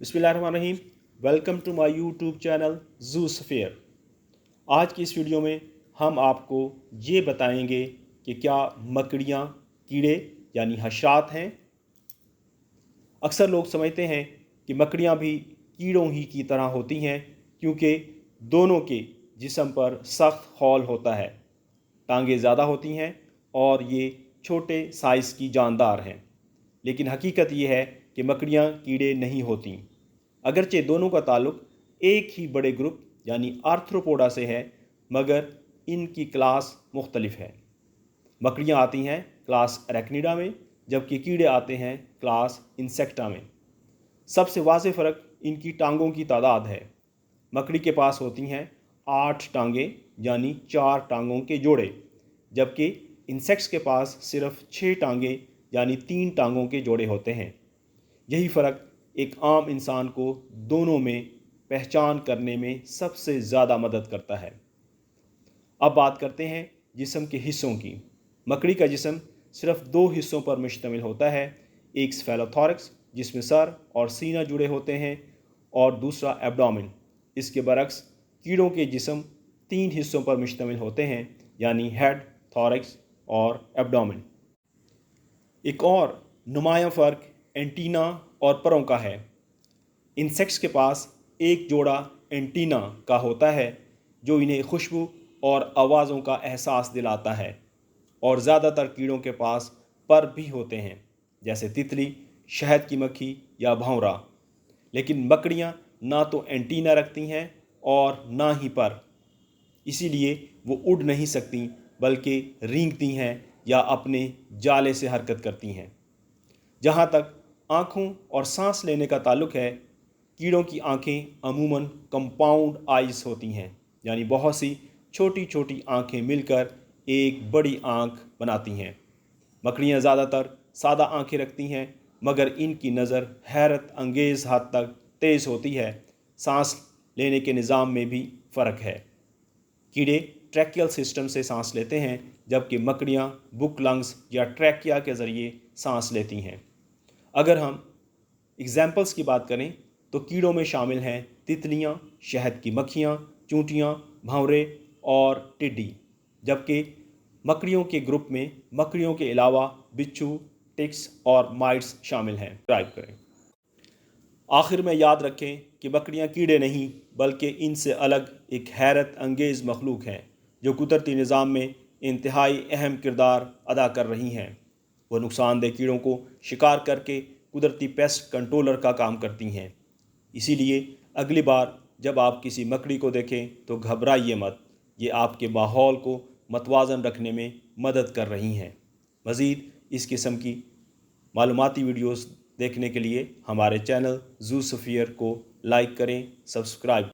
बिस्मिल्लाहिर्रहमानिर्रहीम। Welcome to my YouTube channel ज़ू सफ़ियर। आज की इस वीडियो में हम आपको ये बताएंगे कि क्या मकड़ियाँ कीड़े यानी हशरात हैं। अक्सर लोग समझते हैं कि मकड़ियाँ भी कीड़ों ही की तरह होती हैं क्योंकि दोनों के जिस्म पर सख्त खौल होता है, टांगें ज़्यादा होती हैं और ये छोटे साइज़ की जानदार हैं। लेकिन हकीकत ये है कि मकड़ियाँ कीड़े नहीं होती। अगरचे दोनों का ताल्लुक एक ही बड़े ग्रुप यानी आर्थ्रोपोडा से है, मगर इनकी क्लास मुख्तलिफ है। मकड़ियाँ आती हैं क्लास अरेक्निडा में, जबकि कीड़े आते हैं क्लास इंसेक्टा में। सबसे वाज़ेह फ़र्क इनकी टांगों की तादाद है। मकड़ी के पास होती हैं 8 टांगें यानी 4 टांगों के जोड़े, जबकि इंसेक्ट्स के पास सिर्फ 6 टांगें यानी 3 टांगों के जोड़े होते हैं। यही फ़र्क एक आम इंसान को दोनों में पहचान करने में सबसे ज़्यादा मदद करता है। अब बात करते हैं जिस्म के हिस्सों की। मकड़ी का जिस्म सिर्फ 2 हिस्सों पर मुश्तमिल होता है, एक स्फेलोथोरक्स जिसमें सर और सीना जुड़े होते हैं और दूसरा एब्डोमेन। इसके बरक्स कीड़ों के जिस्म 3 हिस्सों पर मुश्तमिल होते हैं, यानी हेड, थोरक्स और एब्डोमेन। एक और नुमायाँ फ़र्क एंटीना और परों का है। इंसेक्ट्स के पास एक जोड़ा एंटीना का होता है जो इन्हें खुशबू और आवाज़ों का एहसास दिलाता है, और ज़्यादातर कीड़ों के पास पर भी होते हैं, जैसे तितली, शहद की मक्खी या भंवरा। लेकिन मकड़ियाँ ना तो एंटीना रखती हैं और ना ही पर, इसीलिए वो उड़ नहीं सकती बल्कि रेंगती हैं या अपने जाले से हरकत करती हैं। जहाँ तक आँखों और सांस लेने का ताल्लुक है, कीड़ों की आँखें अमूमन कंपाउंड आइज़ होती हैं, यानी बहुत सी छोटी छोटी आँखें मिलकर एक बड़ी आँख बनाती हैं। मकड़ियाँ ज़्यादातर सादा आँखें रखती हैं, मगर इनकी नज़र हैरत अंगेज़ हद तक तेज़ होती है। सांस लेने के निज़ाम में भी फ़र्क है। कीड़े ट्रैकियल सिस्टम से सांस लेते हैं, जबकि मकड़ियाँ बुक लंग्स या ट्रैकिया के ज़रिए सांस लेती हैं। अगर हम एग्जाम्पल्स की बात करें तो कीड़ों में शामिल हैं तितलियाँ, शहद की मक्खियाँ, चूंटियाँ, भंवरे और टिड्डी, जबकि मकड़ियों के ग्रुप में मकड़ियों के अलावा बिच्छू, टिक्स और माइट्स शामिल हैं। सब्सक्राइब करें। आखिर में याद रखें कि मकड़ियाँ कीड़े नहीं बल्कि इनसे अलग एक हैरत अंगेज़ मखलूक हैं जो कुदरती निज़ाम में इंतहाई अहम किरदार अदा कर रही हैं। वह नुकसानदेह कीड़ों को शिकार करके कुदरती पेस्ट कंट्रोलर का काम करती हैं। इसीलिए अगली बार जब आप किसी मकड़ी को देखें तो घबराइए मत, ये आपके माहौल को मतवाज़न रखने में मदद कर रही हैं। मज़ीद इस किस्म की मालूमाती वीडियोस देखने के लिए हमारे चैनल ज़ू सफ़ियर को लाइक करें, सब्सक्राइब